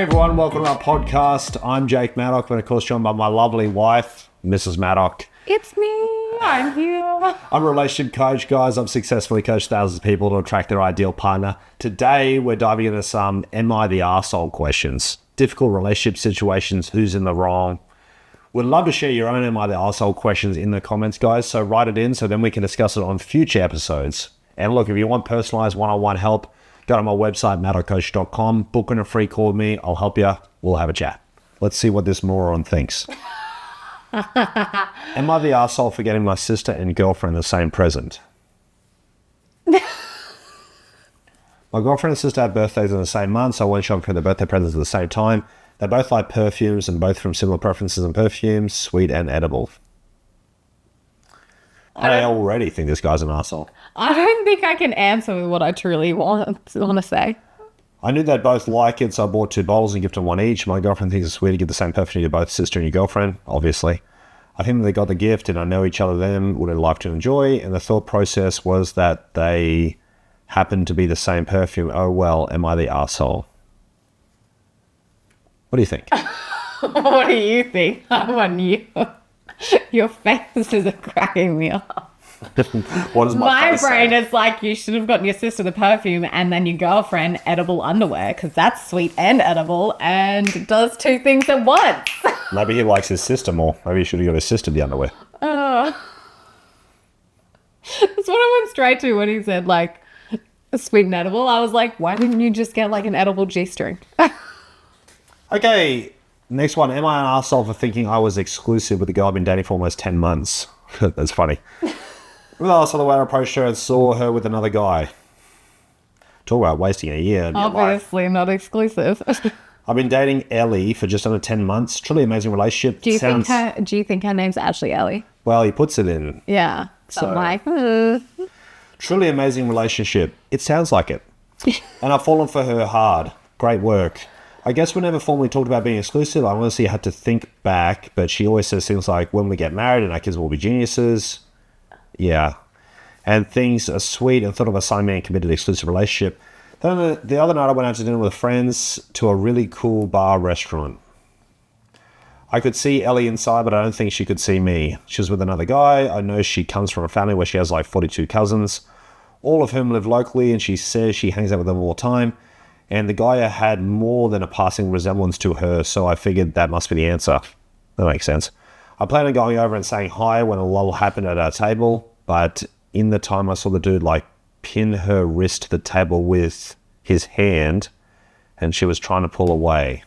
Hey everyone, welcome to our podcast. I'm Jake Maddock, and of course joined by my lovely wife, Mrs. Maddock. It's me. I'm here. I'm a relationship coach, guys. I've successfully coached thousands of people to attract their ideal partner. Today, we're diving into some Am I the Arsehole questions. Difficult relationship situations, who's in the wrong. We'd love to share your own Am I the Arsehole questions in the comments, guys. So write it in so then we can discuss it on future episodes. And look, if you want personalized one-on-one help, go to my website, maddockcoach.com, book in a free call with me. I'll help you. We'll have a chat. Let's see what this moron thinks. Am I the arsehole for getting my sister and girlfriend the same present? My girlfriend and sister have birthdays in the same month, so I went shopping for their birthday presents at the same time. They both like perfumes and both from similar preferences in perfumes, sweet and edible. I already think this guy's an arsehole. I don't think I can answer with what I truly want to say. I knew they'd both like it, so I bought 2 bottles and gifted them one each. My girlfriend thinks it's weird to give the same perfume to both sister and your girlfriend, obviously. I think that they got the gift and I know each other then would have liked to enjoy, and the thought process was that they happened to be the same perfume. Oh well, am I the arsehole? What do you think? What do you think? I want you. Your face is cracking me up. What is my face brain say? is like, you should have gotten your sister the perfume and then your girlfriend edible underwear, because that's sweet and edible and does 2 things at once. Maybe he likes his sister more. Maybe he should have got his sister the underwear. That's what I went straight to when he said, like, sweet and edible. I was like, why didn't you just get, like, an edible G-string? Okay, next one. Am I an arsehole for thinking I was exclusive with a girl I've been dating for almost 10 months? That's funny. Well, so the way I approached her and saw her with another guy. Talk about wasting a year in your life. Obviously not exclusive. I've been dating Ellie for just under 10 months. Truly amazing relationship. Do you think her name's actually Ellie? Well, he puts it in. Yeah. So I'm like, Truly amazing relationship. It sounds like it. And I've fallen for her hard. Great work. I guess we never formally talked about being exclusive. I honestly had to think back, but she always says things like, when we get married and our kids will be geniuses. Yeah. And things are sweet and thought of a semi committed exclusive relationship. Then the other night I went out to dinner with friends to a really cool bar restaurant. I could see Ellie inside, but I don't think she could see me. She was with another guy. I know she comes from a family where she has like 42 cousins, all of whom live locally, and she says she hangs out with them all the time. And the guy had more than a passing resemblance to her, so I figured that must be the answer. That makes sense. I planned on going over and saying hi when a lull happened at our table, but in the time I saw the dude like pin her wrist to the table with his hand, and she was trying to pull away.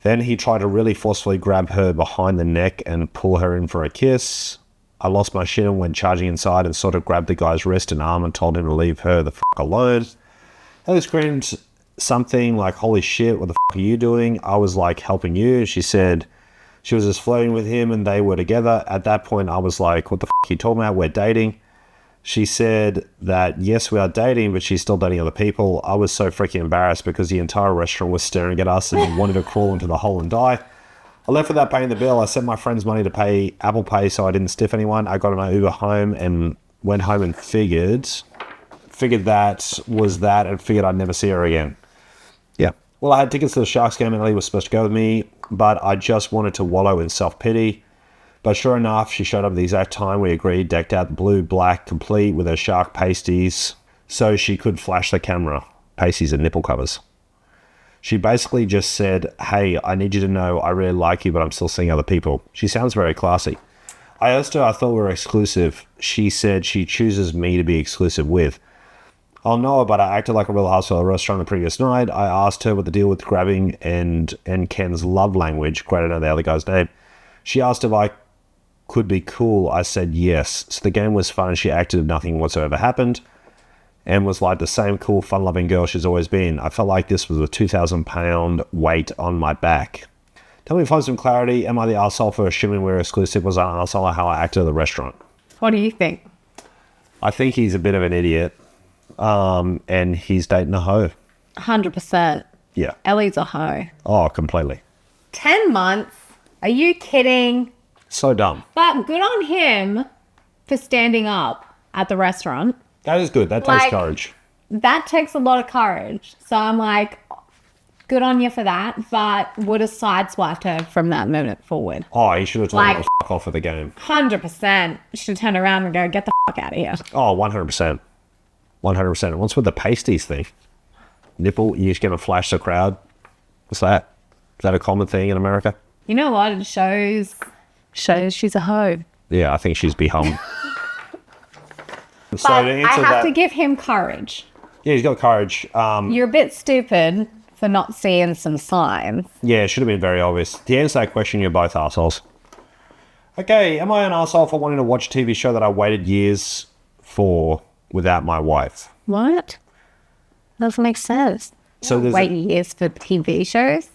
Then he tried to really forcefully grab her behind the neck and pull her in for a kiss. I lost my shit and went charging inside and sort of grabbed the guy's wrist and arm and told him to leave her the fuck alone. Ellie screamed something like, holy shit, what the fuck are you doing? I was like, helping you. She said she was just flirting with him and they were together. At that point, I was like, what the fuck are you talking about? We're dating. She said that, yes, we are dating, but she's still dating other people. I was so freaking embarrassed because the entire restaurant was staring at us and wanted to crawl into the hole and die. I left without paying the bill. I sent my friends money to pay Apple Pay so I didn't stiff anyone. I got on my Uber home and went home and figured that was that and figured I'd never see her again. Yeah. Well, I had tickets to the Sharks game and Ellie was supposed to go with me, but I just wanted to wallow in self-pity. But sure enough, she showed up at the exact time we agreed, decked out blue, black, complete with her shark pasties so she could flash the camera. Pasties and nipple covers. She basically just said, hey, I need you to know I really like you, but I'm still seeing other people. She sounds very classy. I asked her, I thought we were exclusive. She said she chooses me to be exclusive with. I'll know, but I acted like a real asshole at a restaurant the previous night. I asked her what the deal with grabbing and Ken's love language, great, I know the other guy's name. She asked if I could be cool. I said yes. So the game was fun. She acted as nothing whatsoever happened and was like the same cool, fun-loving girl she's always been. I felt like this was a 2,000-pound weight on my back. Tell me if I have some clarity. Am I the arsehole for assuming we're exclusive? Was I an arsehole or how I acted at the restaurant? what do you think? I think he's a bit of an idiot. And he's dating a hoe. 100%. Yeah. Ellie's a hoe. Oh, completely. 10 months? Are you kidding? So dumb. But good on him for standing up at the restaurant. That is good. That takes courage. That takes a lot of courage. So I'm like, Good on you for that, but would have sideswiped her from that moment forward. Oh, he should have told her Like- to fuck off of the game. 100%. Should turn around and go, get the fuck out of here. Oh, 100%. 100%. What's with the pasties thing? Nipple, you're just going to flash the crowd? What's that? Is that a common thing in America? You know what? It shows she's a hoe. Yeah, I think she's behung. So But to I answer have that, to give him courage. yeah, he's got courage. You're a bit stupid for not seeing some signs. Yeah, it should have been very obvious. To answer that question, you're both assholes. Okay, am I an asshole for wanting to watch a TV show that I waited years for without my wife? What? Doesn't make sense. So there's Wait years for TV shows?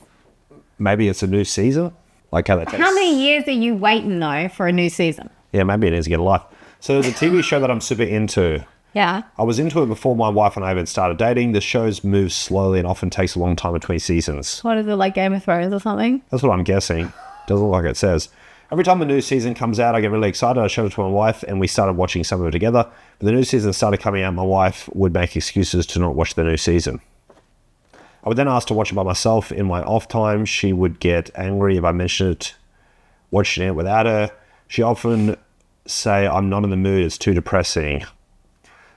maybe it's a new season? Like how that takes... How many years are you waiting, though, for a new season? Yeah, maybe it needs to get a life. So there's a TV show that I'm super into. Yeah. I was into it before my wife and I even started dating. The shows move slowly and often takes a long time between seasons. What is it, like Game of Thrones or something? That's what I'm guessing. Doesn't look like it says. Every time a new season comes out, I get really excited. I show it to my wife and we started watching some of it together. But the new season started coming out, my wife would make excuses to not watch the new season. I would then ask to watch it by myself in my off time. She would get angry if I mentioned it, watching it without her. She often say, I'm not in the mood, it's too depressing.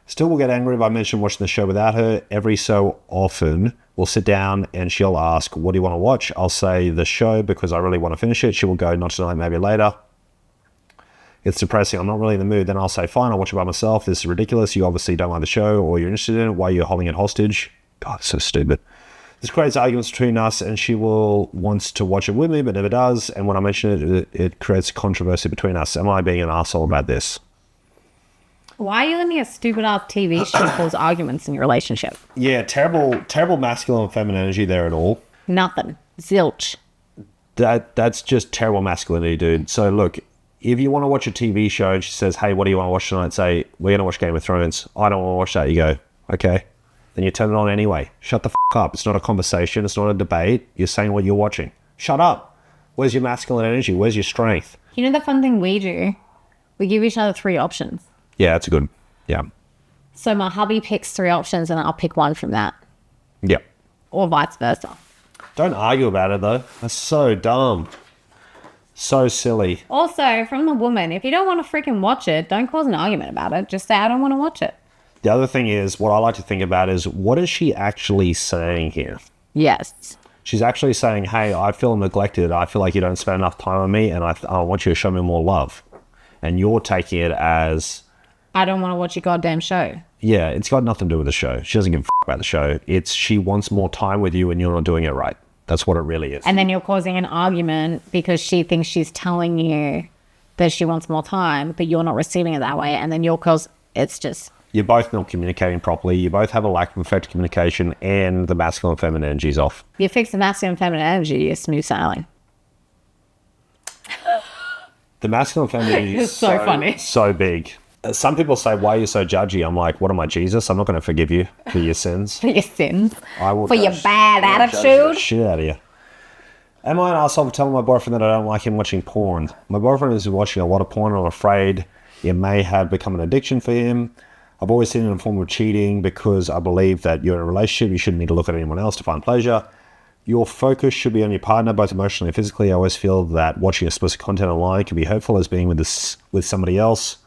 Still will get angry if I mention watching the show without her. Every so often, we'll sit down and she'll ask, what do you want to watch? I'll say the show because I really want to finish it. She will go, not tonight, maybe later. It's depressing, I'm not really in the mood. Then I'll say, fine, I'll watch it by myself. This is ridiculous. You obviously don't like the show or you're interested in it. Why are you holding it hostage? God, it's so stupid. This creates arguments between us and she will wants to watch it with me but never does. And when I mention it, it creates controversy between us. Am I being an asshole about this? Why are you letting a stupid ass TV show cause arguments in your relationship? Yeah, terrible masculine and feminine energy there at all. Nothing. Zilch. That's just terrible masculinity, dude. So look, if you want to watch a TV show and she says, hey, what do you want to watch tonight? Say, we're going to watch Game of Thrones. I don't want to watch that. You go, okay. Then you turn it on anyway. Shut the f*** up. It's not a conversation. It's not a debate. You're saying what you're watching. Shut up. Where's your masculine energy? Where's your strength? You know the fun thing we do? We give each other 3 options. Yeah, that's a good, yeah. So my hubby picks 3 options and I'll pick one from that. Yeah. Or vice versa. Don't argue about it, though. That's so dumb. So silly. Also, from the woman, if you don't want to freaking watch it, don't cause an argument about it. Just say, I don't want to watch it. The other thing is, what I like to think about is, what is she actually saying here? Yes. She's actually saying, hey, I feel neglected. I feel like you don't spend enough time on me, and I want you to show me more love. And you're taking it as... I don't want to watch your goddamn show. Yeah, it's got nothing to do with the show. She doesn't give a f*** about the show. It's she wants more time with you and you're not doing it right. That's what it really is. And then you're causing an argument because she thinks she's telling you that she wants more time, but you're not receiving it that way. And then you'll cause... It's just... You're both not communicating properly. You both have a lack of effective communication and the masculine and feminine energy is off. You fix the masculine and feminine energy, you're smooth sailing. The masculine and feminine energy It's is so funny. So big. Some people say, why are you so judgy? I'm like, what am I, Jesus? I'm not going to forgive you for your sins. For your sins. I will For your judge- bad I will judge the attitude. shit out of you. Am I an asshole for telling my boyfriend that I don't like him watching porn? My boyfriend is watching a lot of porn and I'm afraid it may have become an addiction for him. I've always seen it in a form of cheating because I believe that you're in a relationship. You shouldn't need to look at anyone else to find pleasure. Your focus should be on your partner, both emotionally and physically. I always feel that watching explicit content online can be hurtful as being with somebody else.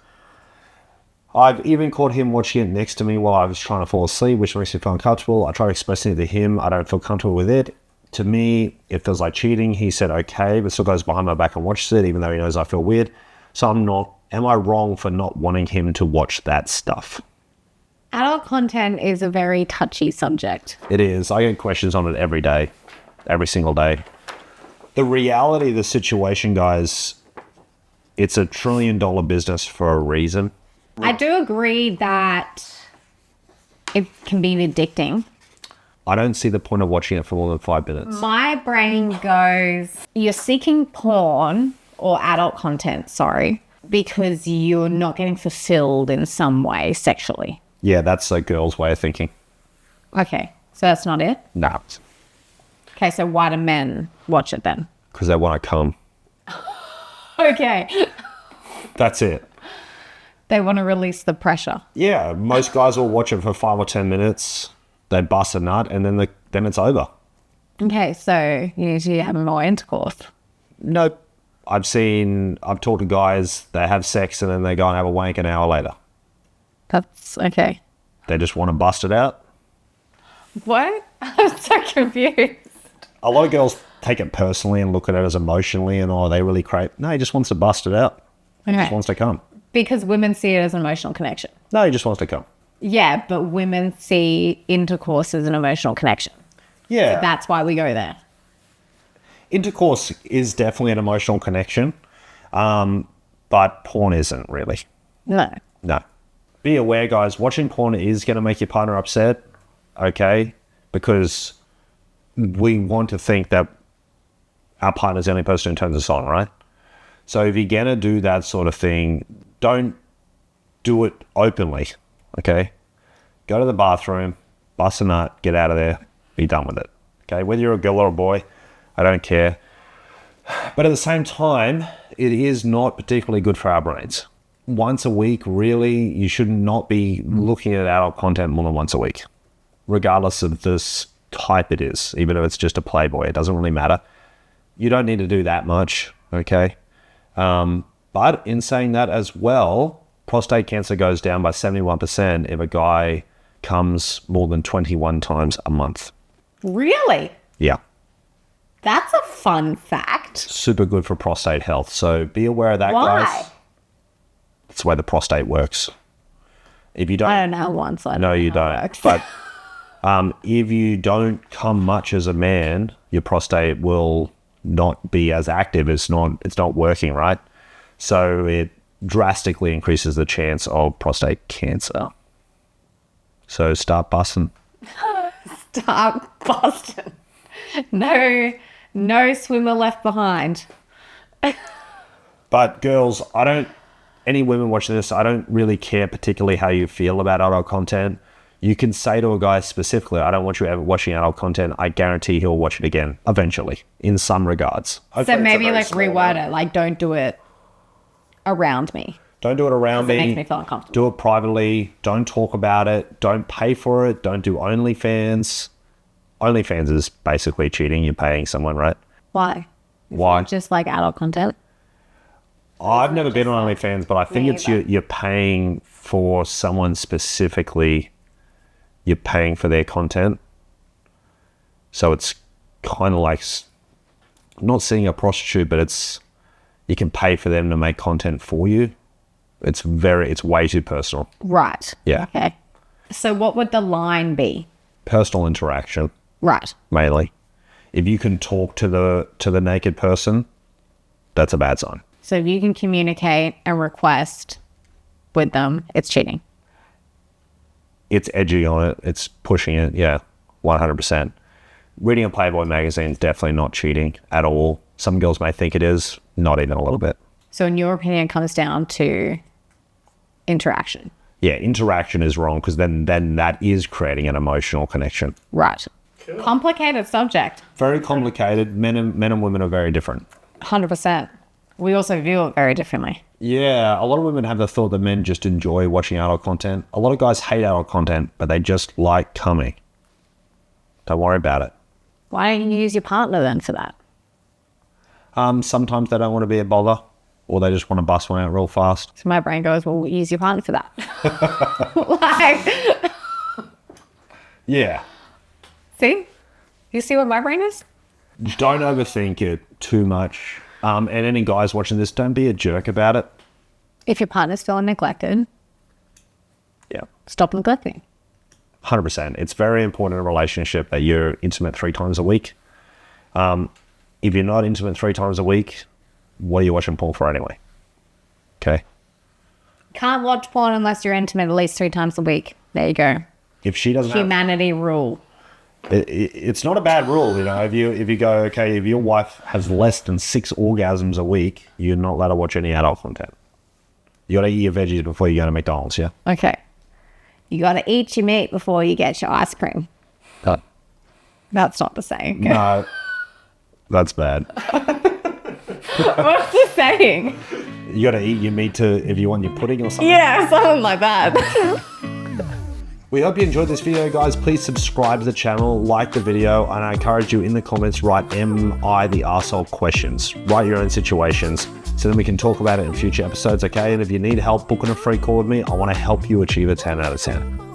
I've even caught him watching it next to me while I was trying to fall asleep, which makes me feel uncomfortable. I tried expressing it to him. I don't feel comfortable with it. To me, it feels like cheating. He said okay, but still goes behind my back and watches it, even though he knows I feel weird. So am I wrong for not wanting him to watch that stuff? Adult content is a very touchy subject. It is. I get questions on it every day, every single day. The reality of the situation, guys, it's $1 trillion business for a reason. I do agree that it can be addicting. I don't see the point of watching it for more than 5 minutes. My brain goes, you're seeking porn or adult content, sorry, because you're not getting fulfilled in some way sexually. Yeah, that's a girl's way of thinking. Okay, so that's not it? Nah, Okay, so why do men watch it then? because they want to come. Okay. That's it. They want to release the pressure. Yeah, most guys will watch it for 5 or 10 minutes. They bust a nut, and then it's over. Okay, so you need to have more intercourse. Nope. I've talked to guys, they have sex and then they go and have a wank an hour later. That's okay. They just want to bust it out. What? I'm so confused. A lot of girls take it personally and look at it as emotionally and, oh, they really crave. No, he just wants to bust it out. He Okay. just wants to come. Because women see it as an emotional connection. No, he just wants to come. Yeah, but women see intercourse as an emotional connection. Yeah. That's why we go there. Intercourse is definitely an emotional connection, but porn isn't really. No. No. Be aware, guys, watching porn is going to make your partner upset, okay? Because we want to think that our partner's the only person who turns us on, right? So if you're going to do that sort of thing, don't do it openly, okay? Go to the bathroom, bust a nut, get out of there, be done with it, okay? Whether you're a girl or a boy, I don't care. But at the same time, it is not particularly good for our brains. Once a week, really, you should not be looking at adult content more than once a week, regardless of this type it is, even if it's just a Playboy. It doesn't really matter. You don't need to do that much, okay? But in saying that as well, prostate cancer goes down by 71% if a guy comes more than 21 times a month. Really? Yeah. That's a fun fact. Super good for prostate health. So be aware of that, Why? guys. That's the way the prostate works. If you don't, I don't know one side. no, you don't. But if you don't come much as a man, your prostate will not be as active. It's not working, right? So it drastically increases the chance of prostate cancer. So start busting. Start Boston. No swimmer left behind. But girls, any women watching this, I don't really care particularly how you feel about adult content. You can say to a guy specifically, I don't want you ever watching adult content. I guarantee he'll watch it again, eventually, in some regards. So maybe like reword it, like don't do it around me. Don't do it around It me. makes me feel uncomfortable. Do it privately. Don't talk about it. Don't pay for it. Don't do OnlyFans. OnlyFans is basically cheating. You're paying someone, right? Why? Why? Just like adult content. I've never been on OnlyFans, but I think it's you're paying for someone specifically. You're paying for their content. So it's kind of like not seeing a prostitute, but you can pay for them to make content for you. It's way too personal. Right. Yeah. Okay. So what would the line be? Personal interaction. Right. Mainly. If you can talk to the naked person, that's a bad sign. So if you can communicate and request with them, it's cheating. It's edgy on it. It's pushing it. Yeah, 100%. Reading a Playboy magazine is definitely not cheating at all. Some girls may think it is, not even a little bit. So in your opinion, it comes down to interaction. Yeah, interaction is wrong because then that is creating an emotional connection. Right. Cool. Complicated subject. Very complicated. Men and women are very different. 100%. We also view it very differently. Yeah, a lot of women have the thought that men just enjoy watching adult content. A lot of guys hate adult content, but they just like coming. Don't worry about it. Why don't you use your partner then for that? Sometimes they don't want to be a bother, or they just want to bust one out real fast. So my brain goes, well, use your partner for that. Like, Yeah. see? You see what my brain is? Don't overthink it too much. And any guys watching this, don't be a jerk about it. If your partner's feeling neglected, Yeah. stop neglecting. 100%. It's very important in a relationship that you're intimate 3 times a week. If you're not intimate 3 times a week, what are you watching porn for anyway? Okay. Can't watch porn unless you're intimate at least 3 times a week. There you go. If she doesn't have, Humanity rule. it's not a bad rule, you know. If you go, okay, if your wife has less than 6 orgasms a week, you're not allowed to watch any adult content. You got to eat your veggies before you go to McDonald's, yeah? Okay. You got to eat your meat before you get your ice cream. No. That's not the saying. No. That's bad. What's the saying? You got to eat your meat if you want your pudding or something. Yeah, something like that. We hope you enjoyed this video, guys. Please subscribe to the channel, like the video, and I encourage you in the comments, write "Am I the arsehole?" questions. Write your own situations so then we can talk about it in future episodes, okay? And if you need help booking a free call with me, I want to help you achieve a 10 out of 10.